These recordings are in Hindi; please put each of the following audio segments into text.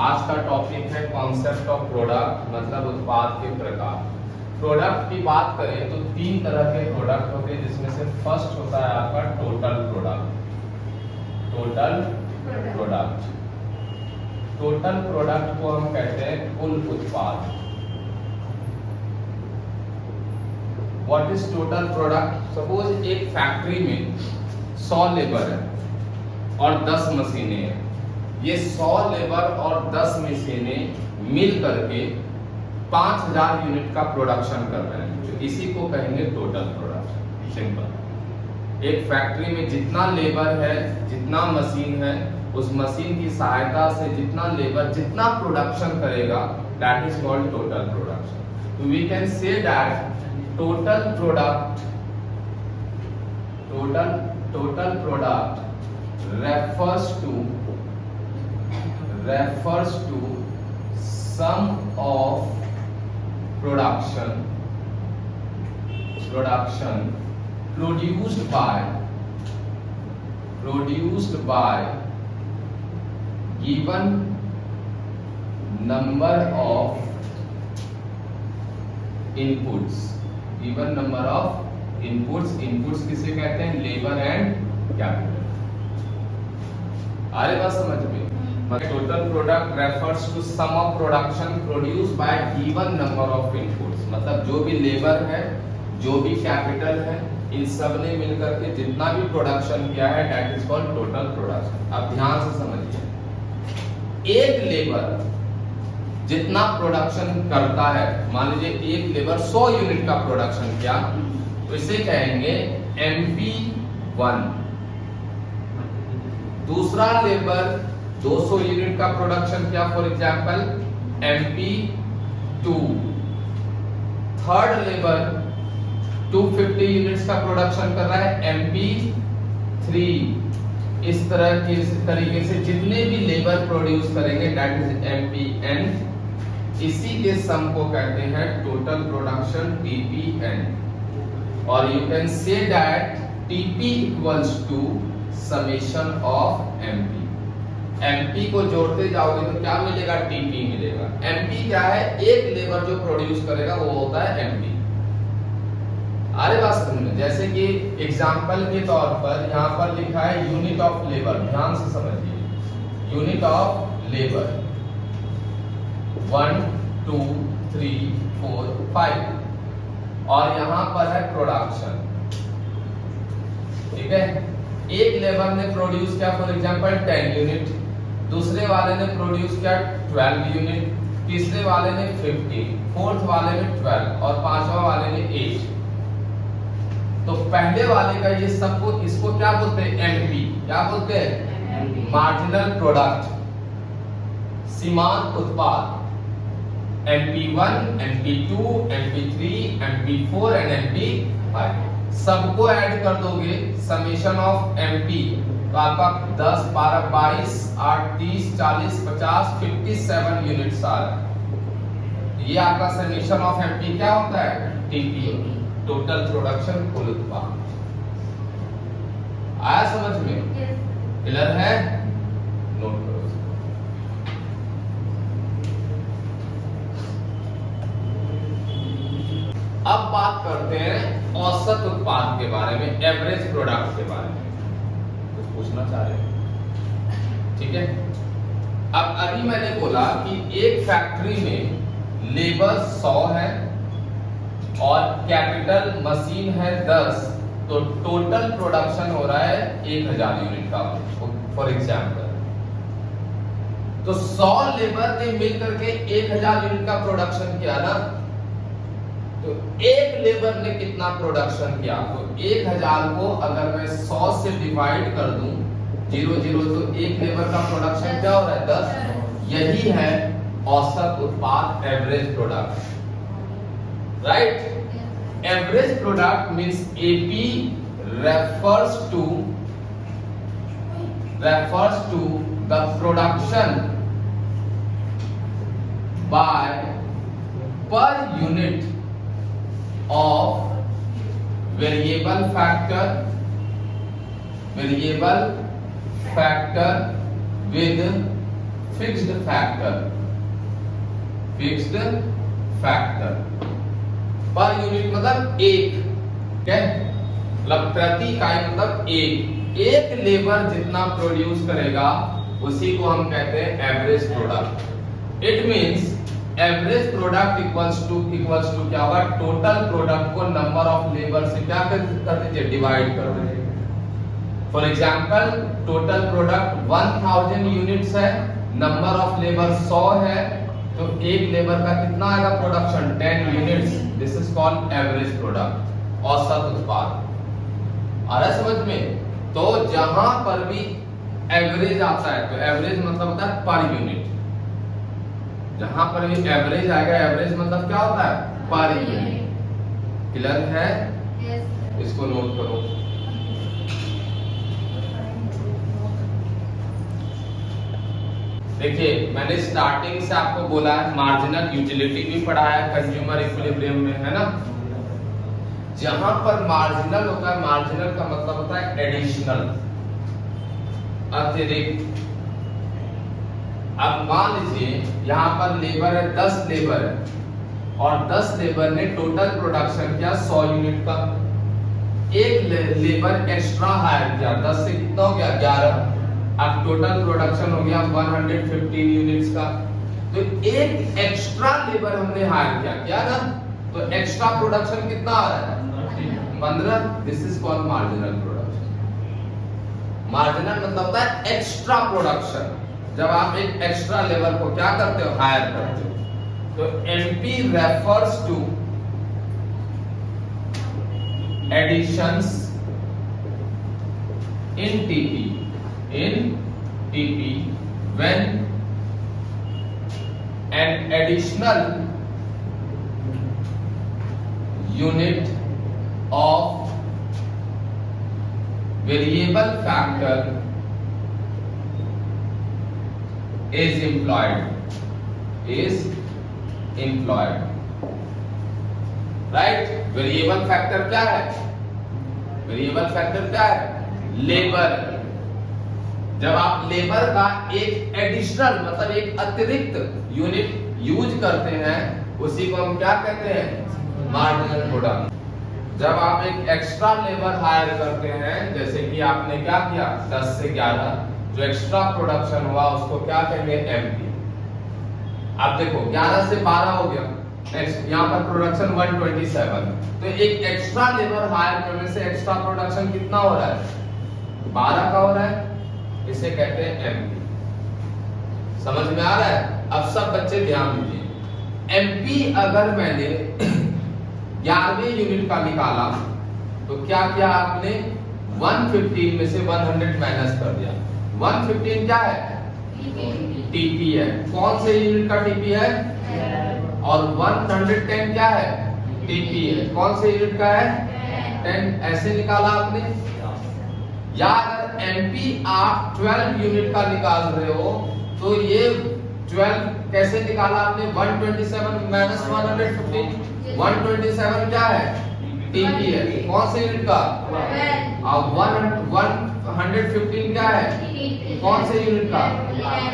आज का टॉपिक है कॉन्सेप्ट ऑफ प्रोडक्ट, मतलब उत्पाद के प्रकार। प्रोडक्ट की बात करें तो तीन तरह के प्रोडक्ट होते हैं, जिसमें से फर्स्ट होता है आपका टोटल प्रोडक्ट। टोटल प्रोडक्ट को हम कहते हैं कुल उत्पाद। What is total product? Suppose एक फैक्ट्री में 100 लेबर है और 10 मशीनें हैं। ये 100 लेबर और 10 मशीनें मिल करके 5000 यूनिट का प्रोडक्शन कर रहे हैं, तो इसी को कहेंगे टोटल प्रोडक्शन। सिंपल। एक फैक्ट्री में जितना लेबर है, जितना मशीन है, उस मशीन की सहायता से जितना लेबर जितना प्रोडक्शन करेगा, that is called total production. तो we can say that total product refers to sum of production produced by given number of inputs किसे कहते हैं? Labour and capital. आगे बात समझ में? Total product refers to sum of production produce by given number of inputs, मतलब जो भी लेबर है, जो भी कैपिटल है, इन सब ने मिलकर के जितना भी प्रोडक्शन किया है, that is called total production. अब ध्यान से समझिए, एक लेबर जितना प्रोडक्शन करता है, मान लीजिए एक लेबर 100 यूनिट का प्रोडक्शन किया, तो इसे कहेंगे MP1। दूसरा लेबर 200 यूनिट का प्रोडक्शन किया, for example MP2। Third labour 250 units का प्रोडक्शन कर रहा है, MP3। इस तरह के तरीके से जितने भी लेबर प्रोड्यूस करेंगे, दैट इज MPN। इसी के सम को कहते हैं टोटल प्रोडक्शन, TPN। और you can say that TP equals to summation of MP। MP को जोड़ते जाओगे तो क्या मिलेगा? TP मिलेगा। MP क्या है? एक लेबर जो प्रोड्यूस करेगा वो होता है MP। आगे बात समझ में? जैसे कि एग्जांपल के तौर पर यहाँ पर लिखा है यूनिट ऑफ लेबर। ध्यान से समझिए, यूनिट ऑफ लेबर 1 2 3 4 5, और यहाँ पर है प्रोडक्शन। ठीक है, एक लेबर ने प्रोड्यूस किया फॉर एग्जांपल 10 यूनिट, दूसरे वाले ने प्रोड्यूस किया 12 यूनिट, तीसरे वाले ने 15, फोर्थ वाले ने 12 और पांचवा वाले ने 8। तो पहले वाले का ये सबको, इसको क्या बोलते हैं? MP। क्या बोलते हैं? मार्जिनल प्रोडक्ट, सीमांत उत्पाद। MP1, MP2, MP3, MP4 and MP5 सबको ऐड कर दोगे, समेशन ऑफ MP, तो आपका 10 12 22 8 30 40 50 57 यूनिट्स आ रहा है। ये आपका समेशन ऑफ MP क्या होता है? TP, टोटल प्रोडक्शन, कुल उत्पाद। आया समझ में? क्लियर है? नोट करो। अब बात करते हैं औसत उत्पाद के बारे में, एवरेज प्रोडक्ट के बारे में। कुछ पूछना चाह रहे हैं? ठीक है। अब अभी मैंने बोला कि एक फैक्ट्री में लेबर 100 है और कैपिटल मशीन है 10, तो टोटल प्रोडक्शन हो रहा है 1000 यूनिट का, फॉर एग्जांपल। तो 100 लेबर ने मिलकर के 1000 यूनिट का प्रोडक्शन किया ना, तो एक लेबर ने कितना प्रोडक्शन किया? तो 1000 को अगर मैं 100 से डिवाइड कर दूं, 0 0, तो एक लेबर का प्रोडक्शन क्या हो रहा है? 10। यही है औसत उत्पाद, average product. Right? Average product means AP refers to the production by per unit of variable factor with fixed factor, fixed factor per unit मतलब एक, क्या मतलब प्रति इकाई मतलब एक लेबर जितना प्रोड्यूस करेगा उसी को हम कहते हैं average product. It means average product equals to क्या होगा, टोटल प्रोडक्ट को नंबर ऑफ लेबर से क्या कर दीजिए, डिवाइड कर दीजिए। For example total product 1000 units है, नंबर ऑफ लेबर 100 है, तो एक लेबर का कितना आएगा production, 10 units. This is called average product, औसत उत्पाद। आ रहा है समझ में? तो जहां पर भी एवरेज आता है तो एवरेज मतलब होता है पर यूनिट। जहां पर भी एवरेज आएगा, एवरेज मतलब क्या होता है, पर यूनिट। क्लियर है? इसको नोट करो। देखिए मैंने स्टार्टिंग से आपको बोला है मार्जिनल यूटिलिटी भी पढ़ा है कंज्यूमर इक्विलिब्रियम में, है ना। जहां पर मार्जिनल होता है, मार्जिनल का मतलब होता है एडिशनल, अतिरिक्त। अब मान लीजिए यहां पर लेबर है, 10 लेबर है और 10 लेबर ने टोटल प्रोडक्शन किया 100 यूनिट का। एक लेबर एक्स्ट्रा हायर किया, 10 से कितना हो गया, 11। अब टोटल प्रोडक्शन हो गया 115 यूनिट्स का। तो एक एक्स्ट्रा लेबर हमने हायर किया ना, तो एक्स्ट्रा प्रोडक्शन कितना आ रहा है, 15। This is called marginal production. Marginal मतलब होता है एक्स्ट्रा प्रोडक्शन, जब आप एक एक्स्ट्रा लेबर को क्या करते हो, हायर करते हो। तो MP refers to additions in TP, when an additional unit of variable factor is employed, right? Variable factor क्या है, वेरिएबल फैक्टर क्या है, लेबर। जब आप लेबर का एक एडिशनल मतलब एक अतिरिक्त यूनिट यूज करते हैं उसी को हम क्या कहते हैं, मार्जिनल प्रोडक्ट। जब आप एक एक्स्ट्रा लेबर हायर करते हैं, जैसे कि आपने क्या किया 10 से 11, जो एक्स्ट्रा प्रोडक्शन हुआ उसको क्या कहेंगे, एमपी। अब देखो 11 से 12 हो गया, नेक्स्ट यहाँ पर प्रोडक्शन 127, तो एक एक्स्ट्रा लेबर हायर करने से एक्स्ट्रा प्रोडक्शन कितना हो रहा है, 12 का हो रहा है, इसे कहते हैं एमपी। समझ में आ रहा है? अब सब बच्चे ध्यान दीजिए, एमपी अगर मैंने 11वें यूनिट का निकाला तो क्या किया आपने, 115 में से 100 माइनस कर दिया। 115 क्या है, टीपी है। कौन से यूनिट का टीपी है, और 110 क्या है, टीपी है। कौन से यूनिट का है, 10। ऐसे निकाला आपने। या अगर एमपी आप 12 यूनिट का निकाल रहे हो तो ये 12 कैसे निकाला आपने, 127 माइनस 115, 127 क्या है, टीपी है। कौन से यूनिट का, अब 115 क्या है, कौन से यूनिट का,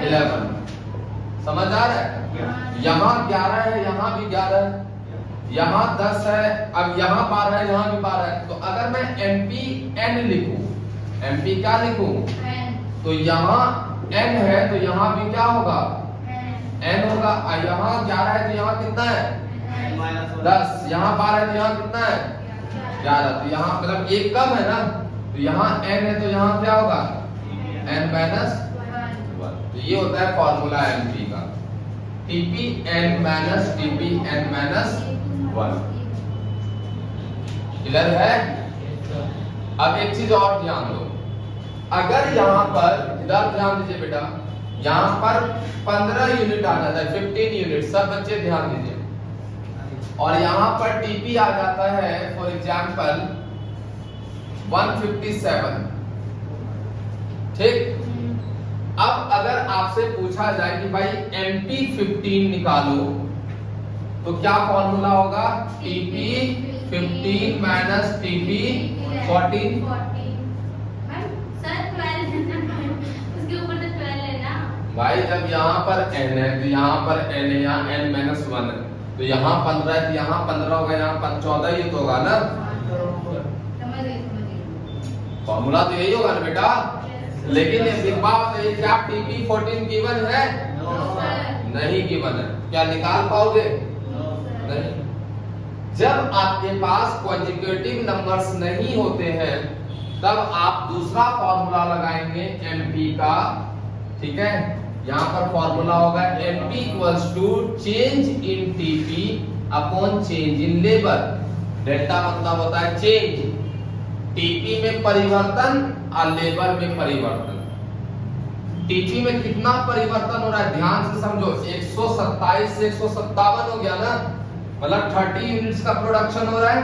11। समझ आ रहा है? यहाँ 11 है, यहाँ भी 11 है, यहाँ 10 है, अब यहाँ 12 है, यहाँ भी 12 है। तो अगर मैं एमपी एन लिखूं, एमपी क्या लिखूं, तो यहाँ n है तो यहाँ भी क्या होगा, n होगा। यहाँ 11 है तो यहाँ कितना है, 10। यहाँ 12 है तो यहाँ कितना है, 11। तो यहाँ मतलब एक कम है ना, तो यहाँ n है तो यहाँ क्या होगा, n माइनस 1। तो ये होता है फॉर्मूला एमपी का, TP n minus TP n minus 1। Clear है? अब एक चीज और ध्यान दो, अगर यहाँ पर इधर ध्यान दीजिए बेटा, यहाँ पर 15 यूनिट आ जाता है, 15 यूनिट, सब बच्चे ध्यान दीजिए, और यहाँ पर टीपी आ जाता है फॉर एग्जांपल 157, ठीक। अब अगर आपसे पूछा जाए कि भाई एमपी 15 निकालो तो क्या फॉर्मूला होगा, टीपी 15 माइनस टीपी 14। भाई जब यहाँ पर n है तो यहाँ पर n है, यहाँ n-1 है, तो यहाँ 15 है तो यहाँ 15 होगा, यहाँ 14 ही तो होगा ना। फॉर्मूला तो यही होगा ना बेटा। लेकिन एक बात है, क्या TP14 गिवन है? नहीं गिवन है। क्या निकाल पाओगे? नहीं। जब आपके पास कॉन्जिक्यूटिव नंबर्स नहीं होते हैं तब आप दूसरा फॉर्मूला लगाएंगे MP का, ठीक है। यहाँ पर फॉर्मूला होगा MP equals to change in TP upon change in labour. Delta मतलब होता है चेंज, TP में परिवर्तन और लेबर में परिवर्तन। TP में कितना परिवर्तन हो रहा है ध्यान से समझो, 127 से 157 हो गया ना, मतलब 30 यूनिट्स का प्रोडक्शन हो रहा है।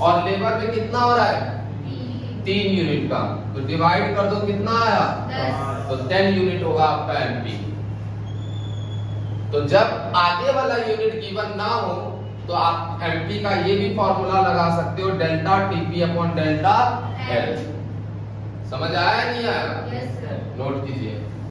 और लेबर में कितना हो रहा है? 3 यूनिट का। तो डिवाइड कर दो, कितना आया? 10। तो 10 यूनिट होगा आपका MP। तो जब आगे वाला यूनिट गिवन ना हो तो आप MP का ये भी फॉर्मूला लगा सकते हो, delta TP upon delta L। समझ आया नहीं आया? नोट कीजिए।